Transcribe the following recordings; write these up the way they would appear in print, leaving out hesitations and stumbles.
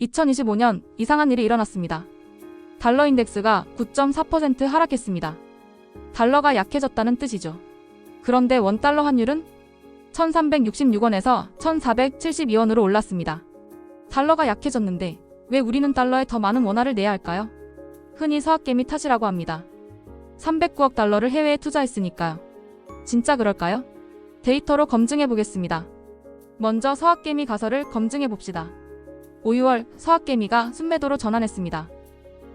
2025년 이상한 일이 일어났습니다. 달러 인덱스가 9.4% 하락했습니다. 달러가 약해졌다는 뜻이죠. 그런데 원달러 환율은 1366원에서 1472원으로 올랐습니다. 달러가 약해졌는데 왜 우리는 달러에 더 많은 원화를 내야 할까요? 흔히 서학개미 탓이라고 합니다. 309억 달러를 해외에 투자했으니까요. 진짜 그럴까요? 데이터로 검증해 보겠습니다. 먼저 서학개미 가설을 검증해 봅시다. 5, 6월 서학개미가 순매도로 전환했습니다.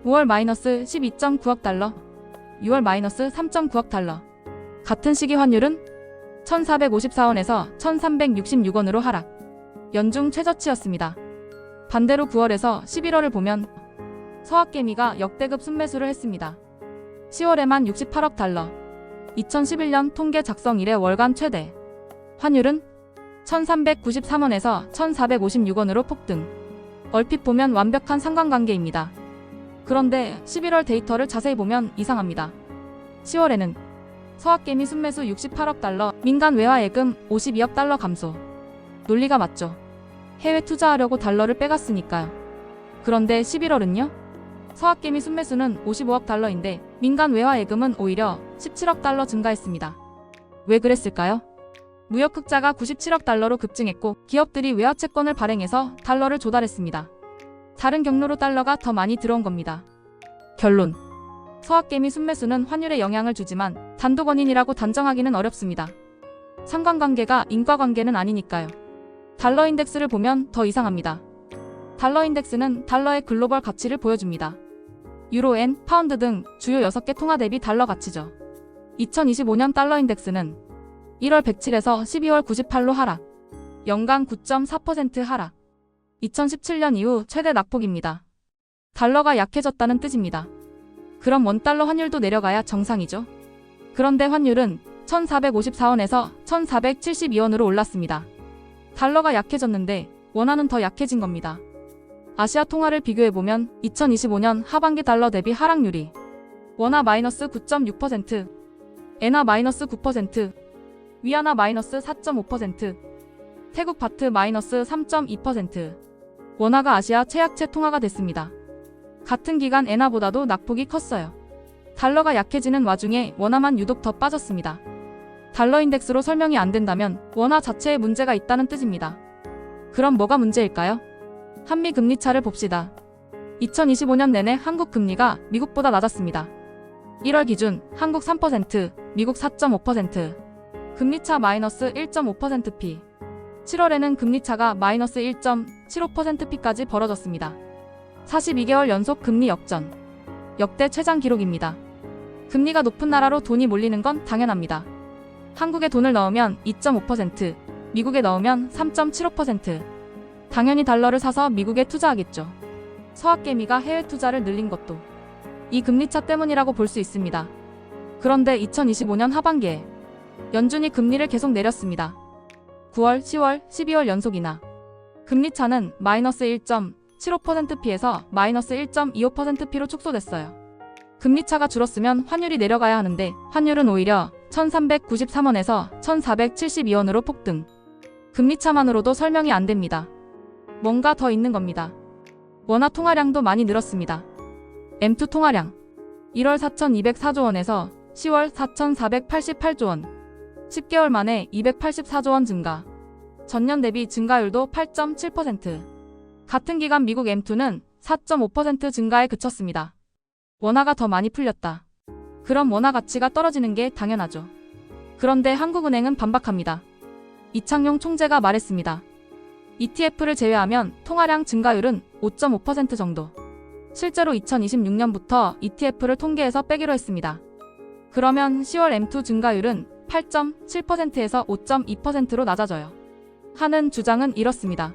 5월 마이너스 12.9억 달러, 6월 마이너스 3.9억 달러. 같은 시기 환율은 1454원에서 1366원으로 하락. 연중 최저치였습니다. 반대로 9월에서 11월을 보면 서학개미가 역대급 순매수를 했습니다. 10월에만 68억 달러. 2011년 통계 작성 이래 월간 최대. 환율은 1393원에서 1456원으로 폭등. 얼핏 보면 완벽한 상관관계입니다. 그런데 11월 데이터를 자세히 보면 이상합니다. 10월에는 서학개미 순매수 68억 달러, 민간 외화 예금 52억 달러 감소. 논리가 맞죠. 해외 투자하려고 달러를 빼갔으니까요. 그런데 11월은요? 서학개미 순매수는 55억 달러인데 민간 외화 예금은 오히려 17억 달러 증가했습니다. 왜 그랬을까요? 무역 흑자가 97억 달러로 급증했고 기업들이 외화 채권을 발행해서 달러를 조달했습니다. 다른 경로로 달러가 더 많이 들어온 겁니다. 결론. 서학개미 순매수는 환율에 영향을 주지만 단독 원인이라고 단정하기는 어렵습니다. 상관관계가 인과관계는 아니니까요. 달러 인덱스를 보면 더 이상합니다. 달러 인덱스는 달러의 글로벌 가치를 보여줍니다. 유로, 엔, 파운드 등 주요 6개 통화 대비 달러 가치죠. 2025년 달러 인덱스는 1월 107에서 12월 98로 하락. 연간 9.4% 하락. 2017년 이후 최대 낙폭입니다. 달러가 약해졌다는 뜻입니다. 그럼 원달러 환율도 내려가야 정상이죠. 그런데 환율은 1454원에서 1472원으로 올랐습니다. 달러가 약해졌는데 원화는 더 약해진 겁니다. 아시아 통화를 비교해보면 2025년 하반기 달러 대비 하락률이 원화 마이너스 9.6%, 엔화 마이너스 9%, 위안화 마이너스 4.5%, 태국 바트 마이너스 3.2%. 원화가 아시아 최약체 통화가 됐습니다. 같은 기간 엔화보다도 낙폭이 컸어요. 달러가 약해지는 와중에 원화만 유독 더 빠졌습니다. 달러 인덱스로 설명이 안 된다면 원화 자체에 문제가 있다는 뜻입니다. 그럼 뭐가 문제일까요? 한미 금리 차를 봅시다. 2025년 내내 한국 금리가 미국보다 낮았습니다. 1월 기준 한국 3%, 미국 4.5%. 금리차 마이너스 1.5%p. 7월에는 금리차가 마이너스 1.75%p까지 벌어졌습니다. 42개월 연속 금리 역전. 역대 최장 기록입니다. 금리가 높은 나라로 돈이 몰리는 건 당연합니다. 한국에 돈을 넣으면 2.5%, 미국에 넣으면 3.75%. 당연히 달러를 사서 미국에 투자하겠죠. 서학개미가 해외 투자를 늘린 것도 이 금리차 때문이라고 볼 수 있습니다. 그런데 2025년 하반기에 연준이 금리를 계속 내렸습니다. 9월, 10월, 12월 연속이나 금리차는 마이너스 1.75%p에서 마이너스 1.25%p로 축소됐어요. 금리차가 줄었으면 환율이 내려가야 하는데 환율은 오히려 1393원에서 1472원으로 폭등. 금리차만으로도 설명이 안 됩니다. 뭔가 더 있는 겁니다. 원화 통화량도 많이 늘었습니다. M2 통화량 1월 4204조 원에서 10월 4488조 원. 10개월 만에 284조 원 증가. 전년 대비 증가율도 8.7%. 같은 기간 미국 M2는 4.5% 증가에 그쳤습니다. 원화가 더 많이 풀렸다. 그럼 원화 가치가 떨어지는 게 당연하죠. 그런데 한국은행은 반박합니다. 이창용 총재가 말했습니다. ETF를 제외하면 통화량 증가율은 5.5% 정도. 실제로 2026년부터 ETF를 통계에서 빼기로 했습니다. 그러면 10월 M2 증가율은 8.7%에서 5.2%로 낮아져요. 하는 주장은 이렇습니다.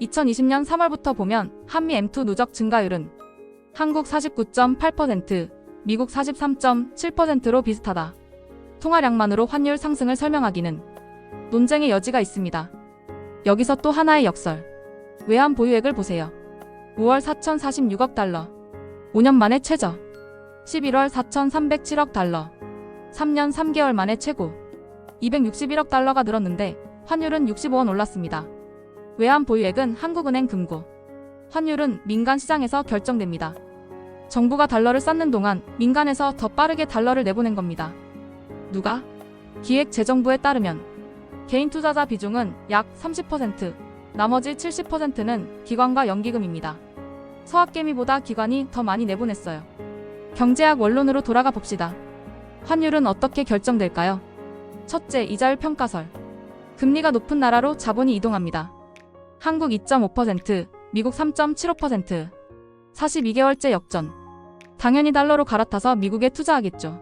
2020년 3월부터 보면 한미 M2 누적 증가율은 한국 49.8%, 미국 43.7%로 비슷하다. 통화량만으로 환율 상승을 설명하기는 논쟁의 여지가 있습니다. 여기서 또 하나의 역설. 외환 보유액을 보세요. 5월 4,046억 달러. 5년 만에 최저. 11월 4,307억 달러. 3년 3개월 만에 최고. 261억 달러가 늘었는데 환율은 65원 올랐습니다. 외환 보유액은 한국은행 금고. 환율은 민간 시장에서 결정됩니다. 정부가 달러를 쌓는 동안 민간에서 더 빠르게 달러를 내보낸 겁니다. 누가? 기획재정부에 따르면 개인 투자자 비중은 약 30%, 나머지 70%는 기관과 연기금입니다. 서학개미보다 기관이 더 많이 내보냈어요. 경제학 원론으로 돌아가 봅시다. 환율은 어떻게 결정될까요? 첫째, 이자율 평가설. 금리가 높은 나라로 자본이 이동합니다. 한국 2.5%, 미국 3.75%. 42개월째 역전. 당연히 달러로 갈아타서 미국에 투자하겠죠.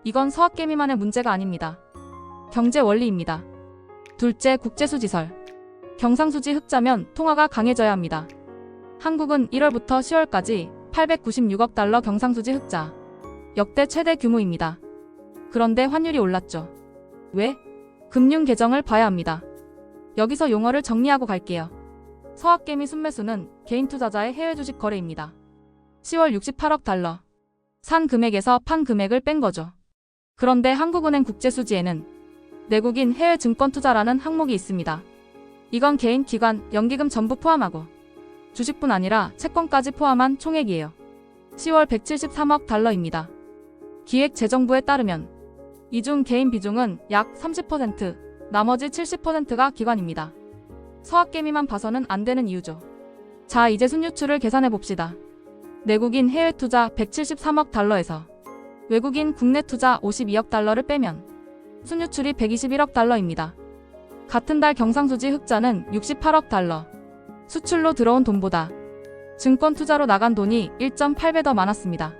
이건 서학개미만의 문제가 아닙니다. 경제 원리입니다. 둘째, 국제수지설. 경상수지 흑자면 통화가 강해져야 합니다. 한국은 1월부터 10월까지 896억 달러 경상수지 흑자. 역대 최대 규모입니다. 그런데 환율이 올랐죠. 왜? 금융 계정을 봐야 합니다. 여기서 용어를 정리하고 갈게요. 서학개미 순매수는 개인 투자자의 해외 주식 거래입니다. 10월 68억 달러. 산 금액에서 판 금액을 뺀 거죠. 그런데 한국은행 국제수지에는 내국인 해외 증권 투자라는 항목이 있습니다. 이건 개인, 기관, 연기금 전부 포함하고 주식뿐 아니라 채권까지 포함한 총액이에요. 10월 173억 달러입니다. 기획재정부에 따르면 이 중 개인 비중은 약 30%, 나머지 70%가 기관입니다. 서학개미만 봐서는 안 되는 이유죠. 자, 이제 순유출을 계산해 봅시다. 내국인 해외 투자 173억 달러에서 외국인 국내 투자 52억 달러를 빼면 순유출이 121억 달러입니다. 같은 달 경상수지 흑자는 68억 달러. 수출로 들어온 돈보다 증권 투자로 나간 돈이 1.8배 더 많았습니다.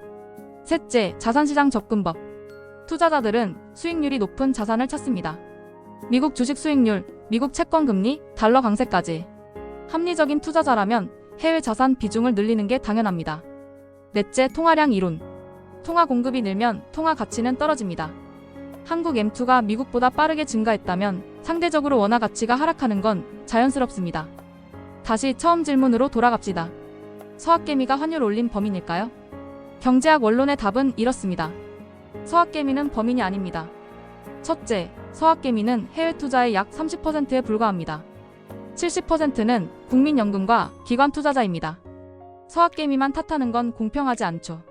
셋째, 자산시장 접근법. 투자자들은 수익률이 높은 자산을 찾습니다. 미국 주식 수익률, 미국 채권 금리, 달러 강세까지. 합리적인 투자자라면 해외 자산 비중을 늘리는 게 당연합니다. 넷째, 통화량 이론. 통화 공급이 늘면 통화 가치는 떨어집니다. 한국 M2가 미국보다 빠르게 증가했다면 상대적으로 원화 가치가 하락하는 건 자연스럽습니다. 다시 처음 질문으로 돌아갑시다. 서학개미가 환율 올린 범인일까요? 경제학 원론의 답은 이렇습니다. 서학개미는 범인이 아닙니다. 첫째, 서학개미는 해외 투자의 약 30%에 불과합니다. 70%는 국민연금과 기관 투자자입니다. 서학개미만 탓하는 건 공평하지 않죠.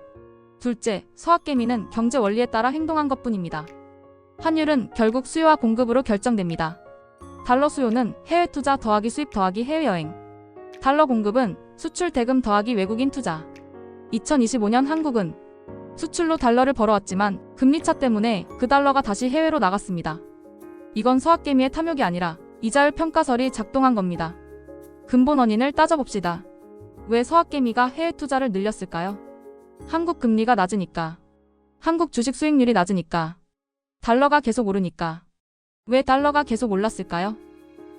둘째, 서학개미는 경제 원리에 따라 행동한 것뿐입니다. 환율은 결국 수요와 공급으로 결정됩니다. 달러 수요는 해외 투자 더하기 수입 더하기 해외여행. 달러 공급은 수출 대금 더하기 외국인 투자. 2025년 한국은 수출로 달러를 벌어왔지만 금리차 때문에 그 달러가 다시 해외로 나갔습니다. 이건 서학개미의 탐욕이 아니라 이자율 평가설이 작동한 겁니다. 근본 원인을 따져봅시다. 왜 서학개미가 해외 투자를 늘렸을까요? 한국 금리가 낮으니까. 한국 주식 수익률이 낮으니까. 달러가 계속 오르니까. 왜 달러가 계속 올랐을까요?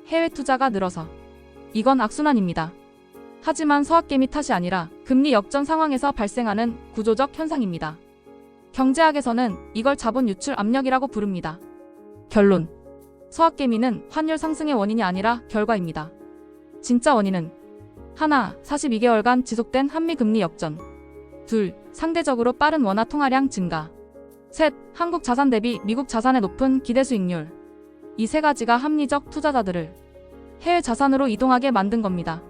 해외 투자가 늘어서. 이건 악순환입니다. 하지만 서학개미 탓이 아니라 금리 역전 상황에서 발생하는 구조적 현상입니다. 경제학에서는 이걸 자본 유출 압력이라고 부릅니다. 결론. 서학개미는 환율 상승의 원인이 아니라 결과입니다. 진짜 원인은 하나, 42개월간 지속된 한미 금리 역전. 둘, 상대적으로 빠른 원화 통화량 증가. 셋, 한국 자산 대비 미국 자산의 높은 기대 수익률. 이 세 가지가 합리적 투자자들을 해외 자산으로 이동하게 만든 겁니다.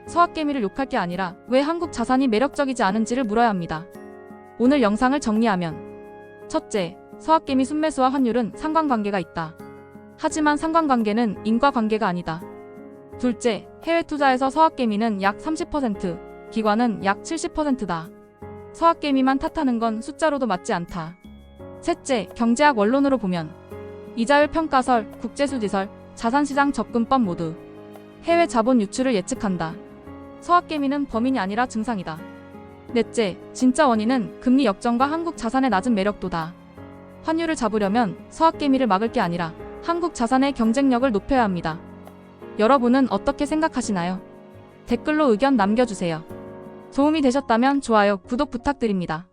서학개미를 욕할 게 아니라 왜 한국 자산이 매력적이지 않은지를 물어야 합니다. 오늘 영상을 정리하면 첫째, 서학개미 순매수와 환율은 상관관계가 있다. 하지만 상관관계는 인과관계가 아니다. 둘째, 해외 투자에서 서학개미는 약 30%, 기관은 약 70%다. 서학개미만 탓하는 건 숫자로도 맞지 않다. 셋째, 경제학 원론으로 보면 이자율 평가설, 국제수지설, 자산시장 접근법 모두 해외 자본 유출을 예측한다. 서학개미는 범인이 아니라 증상이다. 넷째, 진짜 원인은 금리 역전과 한국 자산의 낮은 매력도다. 환율을 잡으려면 서학개미를 막을 게 아니라 한국 자산의 경쟁력을 높여야 합니다. 여러분은 어떻게 생각하시나요? 댓글로 의견 남겨주세요. 도움이 되셨다면 좋아요, 구독 부탁드립니다.